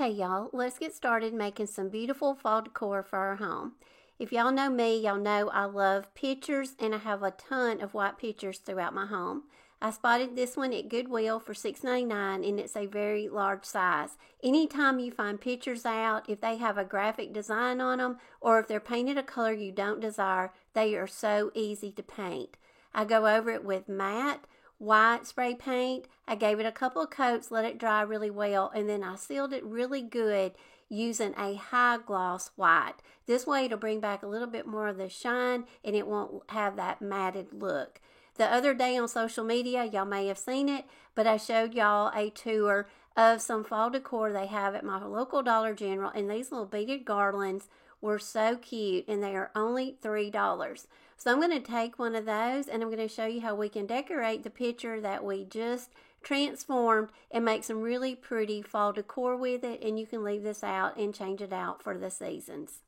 Hey y'all, let's get started making some beautiful fall decor for our home. If y'all know me, y'all know I love pictures and I have a ton of white pictures throughout my home. I spotted this one at Goodwill for $6.99 and it's a very large size. Anytime you find pictures out, if they have a graphic design on them or if they're painted a color you don't desire, they are so easy to paint. I go over it with matte white spray paint. I gave it a couple of coats, let it dry really well, and then I sealed it really good using a high gloss white. This way it'll bring back a little bit more of the shine and it won't have that matted look. The other day on social media, y'all may have seen it, but I showed y'all a tour of some fall decor they have at my local Dollar General, and these little beaded garlands were so cute and they are only $3. So I'm going to take one of those and I'm going to show you how we can decorate the picture that we just transformed and make some really pretty fall decor with it, and you can leave this out and change it out for the seasons.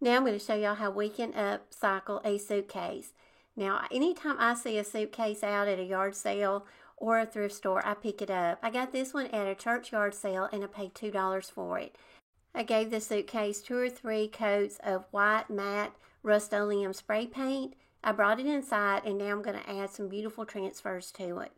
Now I'm going to show y'all how we can upcycle a suitcase. Now, anytime I see a suitcase out at a yard sale or a thrift store, I pick it up. I got this one at a church yard sale and I paid $2 for it. I gave the suitcase 2 or 3 coats of white matte Rust-Oleum spray paint. I brought it inside and now I'm going to add some beautiful transfers to it.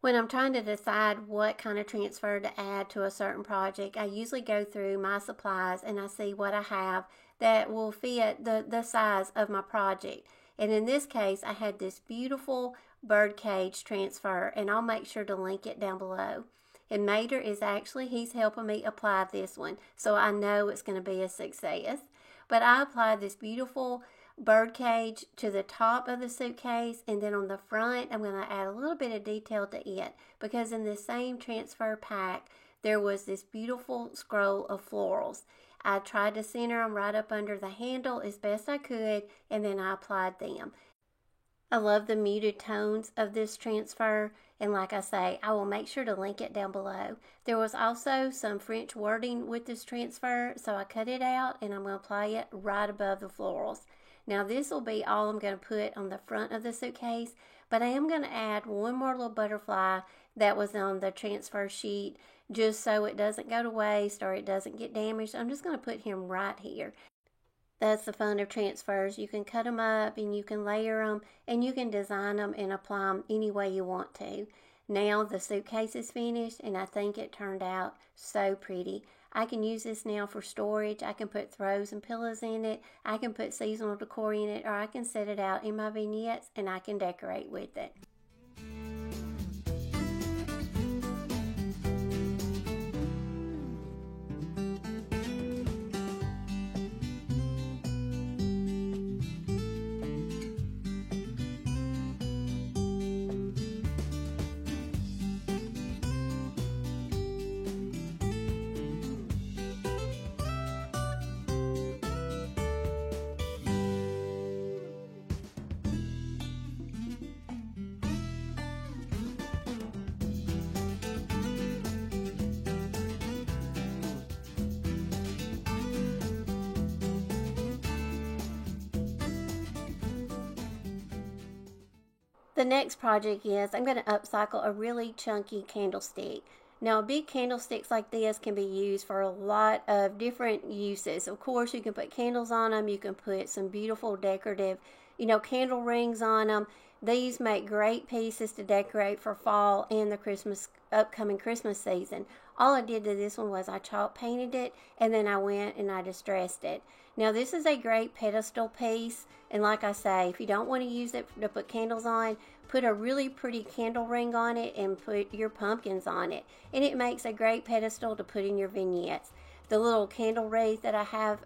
When I'm trying to decide what kind of transfer to add to a certain project, I usually go through my supplies and I see what I have that will fit the size of my project. And in this case, I had this beautiful birdcage transfer, and I'll make sure to link it down below. And Mater is actually, he's helping me apply this one, so I know it's going to be a success. But I applied this beautiful birdcage to the top of the suitcase, and then on the front I'm going to add a little bit of detail to it, because in the same transfer pack there was this beautiful scroll of florals. I tried to center them right up under the handle as best I could, and then I applied them. I love the muted tones of this transfer, and like I say, I will make sure to link it down below. There was also some French wording with this transfer, so I cut it out and I'm going to apply it right above the florals. Now this will be all I'm going to put on the front of the suitcase, but I am going to add one more little butterfly that was on the transfer sheet just so it doesn't go to waste or it doesn't get damaged. I'm just going to put him right here. That's the fun of transfers. You can cut them up and you can layer them and you can design them and apply them any way you want to. Now the suitcase is finished and I think it turned out so pretty. I can use this now for storage. I can put throws and pillows in it. I can put seasonal decor in it, or I can set it out in my vignettes and I can decorate with it. The next project is I'm going to upcycle a really chunky candlestick. Now, big candlesticks like this can be used for a lot of different uses. Of course, you can put candles on them. You can put some beautiful decorative, candle rings on them. These make great pieces to decorate for fall and the upcoming Christmas season. All I did to this one was I chalk painted it and then I went and I distressed it. Now this is a great pedestal piece, and like I say, if you don't want to use it to put candles on, put a really pretty candle ring on it and put your pumpkins on it, and it makes a great pedestal to put in your vignettes. The little candle wreath that I have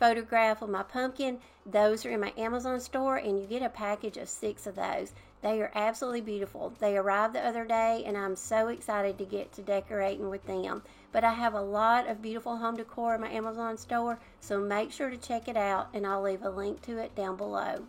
photograph of my pumpkin. Those are in my Amazon store, and you get a package of 6 of those. They are absolutely beautiful. They arrived the other day, and I'm so excited to get to decorating with them. But I have a lot of beautiful home decor in my Amazon store, so make sure to check it out, and I'll leave a link to it down below.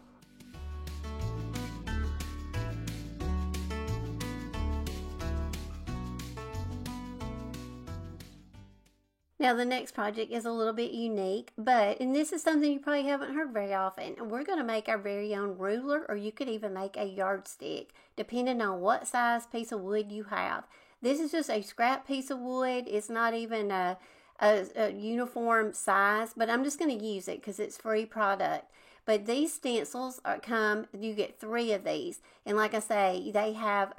Now the next project is a little bit unique, and this is something you probably haven't heard very often. And we're going to make our very own ruler, or you could even make a yardstick, depending on what size piece of wood you have. This is just a scrap piece of wood. It's not even a uniform size, but I'm just going to use it because it's free product. But these stencils you get 3 of these. And like I say, they have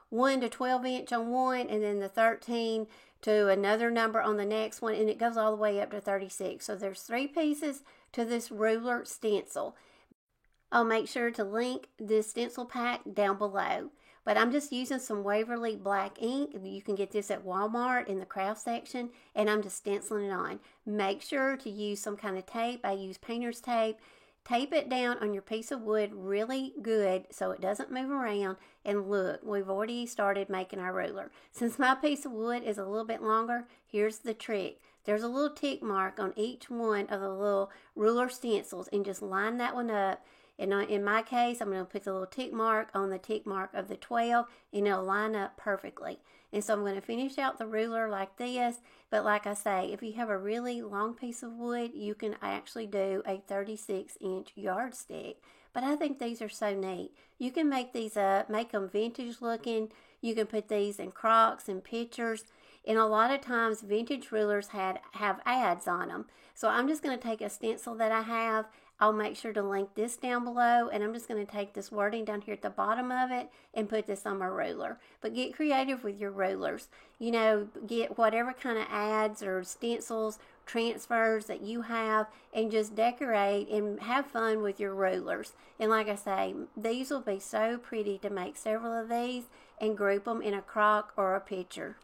1 to 12 inch on one, and then the 13 to another number on the next one, and it goes all the way up to 36. So there's 3 pieces to this ruler stencil. I'll make sure to link this stencil pack down below. But I'm just using some Waverly black ink. You can get this at Walmart in the craft section, and I'm just stenciling it on. Make sure to use some kind of tape. I use painter's tape. Tape it down on your piece of wood really good so it doesn't move around. And look, we've already started making our ruler. Since my piece of wood is a little bit longer, here's the trick. There's a little tick mark on each one of the little ruler stencils, and just line that one up. And in my case, I'm going to put the little tick mark on the tick mark of the 12, and it'll line up perfectly. And so I'm going to finish out the ruler like this. But like I say, if you have a really long piece of wood, you can actually do a 36-inch yardstick. But I think these are so neat. You can make these up, make them vintage looking. You can put these in crocks and pictures. And a lot of times, vintage rulers have ads on them. So I'm just going to take a stencil that I have. I'll make sure to link this down below, and I'm just going to take this wording down here at the bottom of it and put this on my ruler. But get creative with your rulers. You know, get whatever kind of ads or stencils, transfers that you have, and just decorate and have fun with your rulers. And like I say, these will be so pretty to make several of these and group them in a crock or a picture.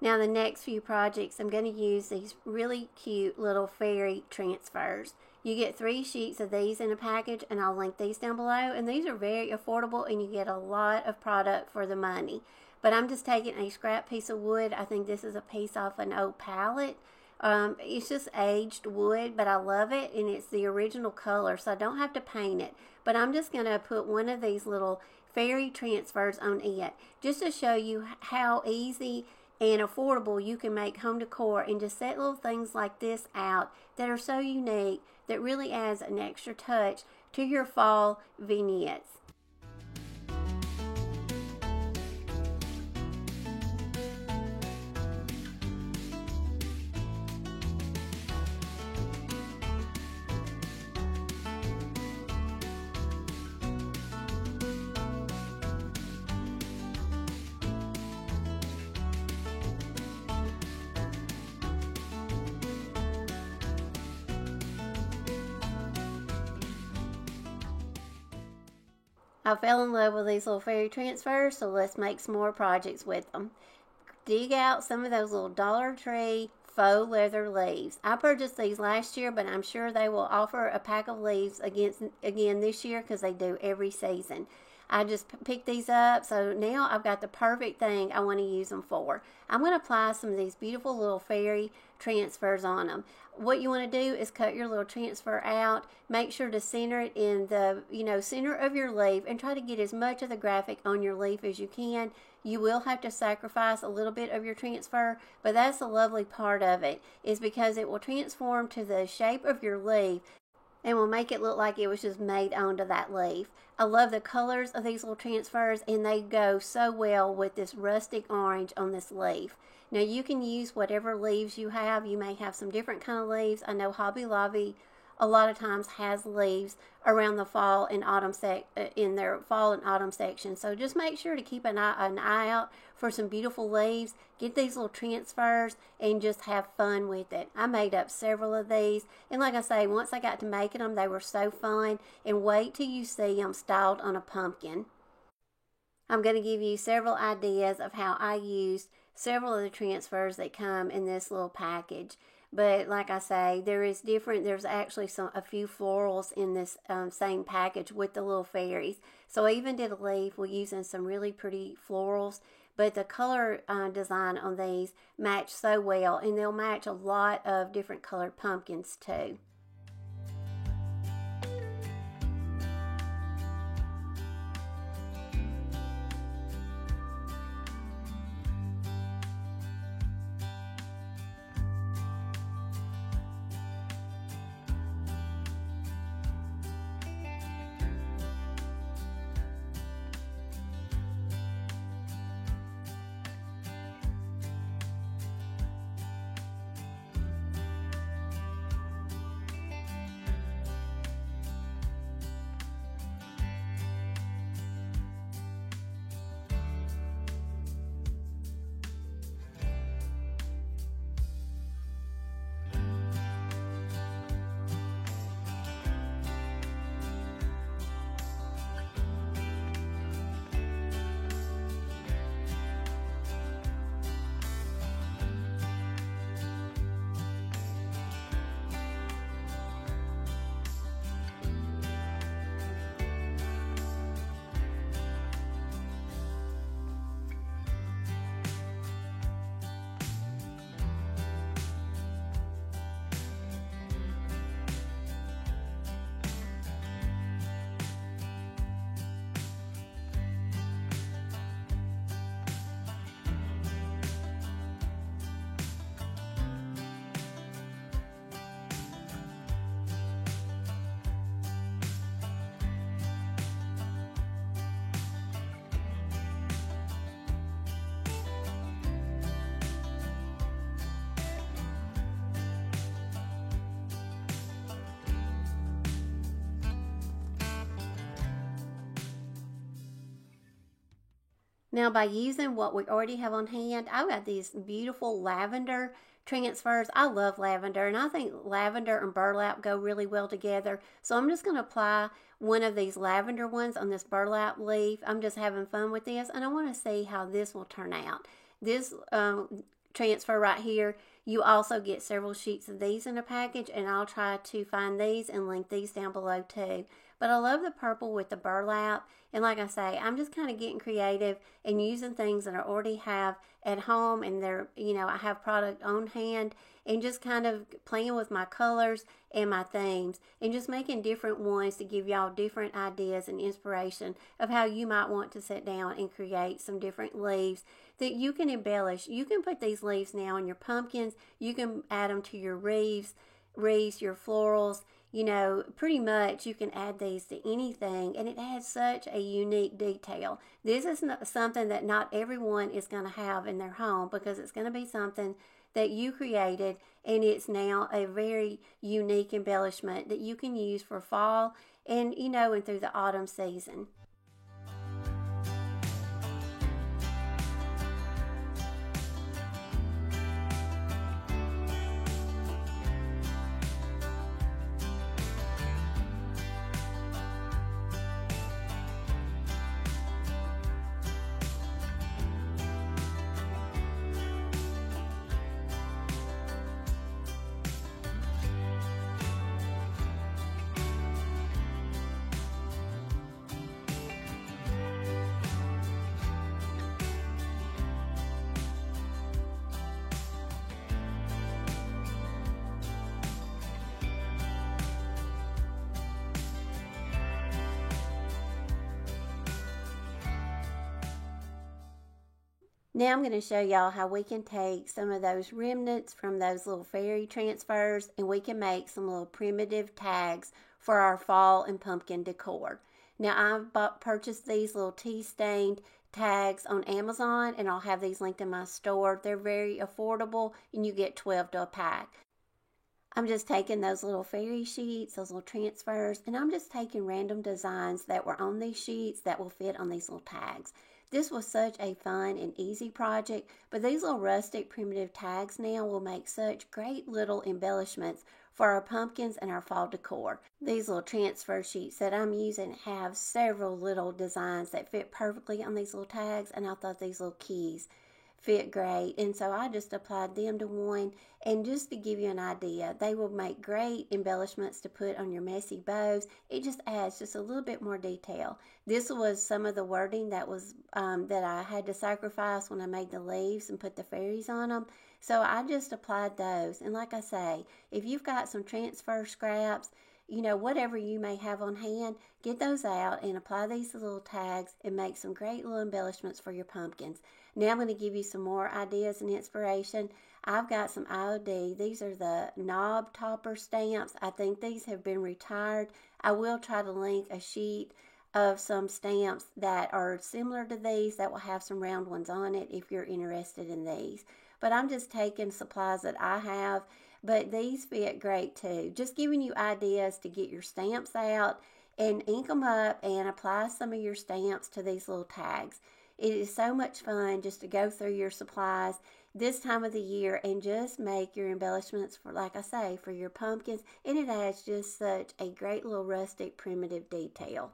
Now the next few projects, I'm going to use these really cute little fairy transfers. You get 3 sheets of these in a package, and I'll link these down below. And these are very affordable, and you get a lot of product for the money. But I'm just taking a scrap piece of wood. I think this is a piece off an old pallet. It's just aged wood, but I love it, and it's the original color, so I don't have to paint it. But I'm just going to put one of these little fairy transfers on it, just to show you how easy and affordable you can make home decor, and just set little things like this out that are so unique that really adds an extra touch to your fall vignettes. I fell in love with these little fairy transfers, so let's make some more projects with them. Dig out some of those little Dollar Tree faux leather leaves. I purchased these last year, but I'm sure they will offer a pack of leaves again this year because they do every season. I just picked these up, so now I've got the perfect thing I want to use them for. I'm going to apply some of these beautiful little fairy transfers on them. What you want to do is cut your little transfer out. Make sure to center it in the center of your leaf and try to get as much of the graphic on your leaf as you can. You will have to sacrifice a little bit of your transfer, but that's the lovely part of it, is because it will transform to the shape of your leaf and will make it look like it was just made onto that leaf. I love the colors of these little transfers, and they go so well with this rustic orange on this leaf. Now you can use whatever leaves you have. You may have some different kind of leaves. I know Hobby Lobby a lot of times has leaves around the fall and autumn in their fall and autumn section. So just make sure to keep an eye out for some beautiful leaves. Get these little transfers and just have fun with it. I made up several of these, and like I say, once I got to making them, they were so fun. And wait till you see them styled on a pumpkin. I'm going to give you several ideas of how I used several of the transfers that come in this little package. But like I say, there's actually a few florals in this same package with the little fairies. So I even did a leaf with using some really pretty florals. But the color design on these match so well, and they'll match a lot of different colored pumpkins too. Now, by using what we already have on hand, I've got these beautiful lavender transfers. I love lavender, and I think lavender and burlap go really well together. So I'm just going to apply one of these lavender ones on this burlap leaf. I'm just having fun with this, and I want to see how this will turn out. This transfer right here, you also get several sheets of these in a package, and I'll try to find these and link these down below too. But I love the purple with the burlap, and like I say, I'm just kind of getting creative and using things that I already have at home, and they're, I have product on hand, and just kind of playing with my colors and my themes, and just making different ones to give y'all different ideas and inspiration of how you might want to sit down and create some different leaves that you can embellish. You can put these leaves now in your pumpkins. You can add them to your wreaths, your florals. Pretty much you can add these to anything, and it adds such a unique detail. This is something that not everyone is going to have in their home, because it's going to be something that you created, and it's now a very unique embellishment that you can use for fall and, and through the autumn season. Now I'm going to show y'all how we can take some of those remnants from those little fairy transfers and we can make some little primitive tags for our fall and pumpkin decor. Now I've purchased these little tea stained tags on Amazon and I'll have these linked in my store. They're very affordable and you get 12 to a pack. I'm just taking those little fairy sheets, those little transfers, and I'm just taking random designs that were on these sheets that will fit on these little tags. This was such a fun and easy project, but these little rustic primitive tags now will make such great little embellishments for our pumpkins and our fall decor. These little transfer sheets that I'm using have several little designs that fit perfectly on these little tags, and I thought these little keys fit great, and so I just applied them to one. And just to give you an idea, they will make great embellishments to put on your messy bows. It just adds just a little bit more detail. This was some of the wording that was that I had to sacrifice when I made the leaves and put the fairies on them, so I just applied those. And like I say, if you've got some transfer scraps, whatever you may have on hand, get those out and apply these little tags and make some great little embellishments for your pumpkins. Now I'm going to give you some more ideas and inspiration. I've got some IOD. These are the knob topper stamps. I think these have been retired. I will try to link a sheet of some stamps that are similar to these that will have some round ones on it if you're interested in these. But I'm just taking supplies that I have, but these fit great too. Just giving you ideas to get your stamps out and ink them up and apply some of your stamps to these little tags. It is so much fun just to go through your supplies this time of the year and just make your embellishments for, like I say, for your pumpkins, and it adds just such a great little rustic primitive detail.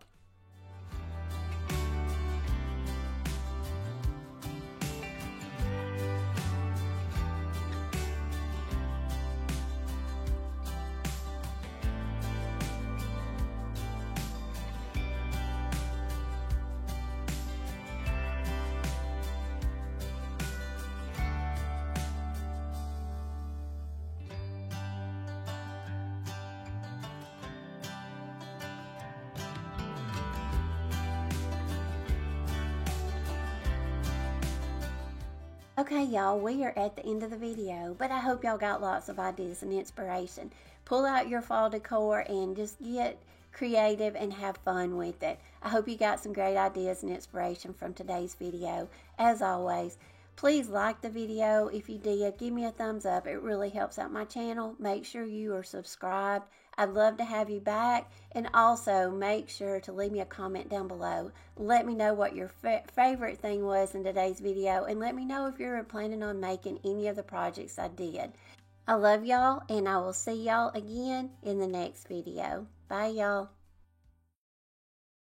Okay, y'all, we are at the end of the video, but I hope y'all got lots of ideas and inspiration. Pull out your fall decor and just get creative and have fun with it. I hope you got some great ideas and inspiration from today's video. As always, please like the video. If you did, give me a thumbs up. It really helps out my channel. Make sure you are subscribed. I'd love to have you back. And also make sure to leave me a comment down below. Let me know what your favorite thing was in today's video. And let me know if you're planning on making any of the projects I did. I love y'all, and I will see y'all again in the next video. Bye, y'all.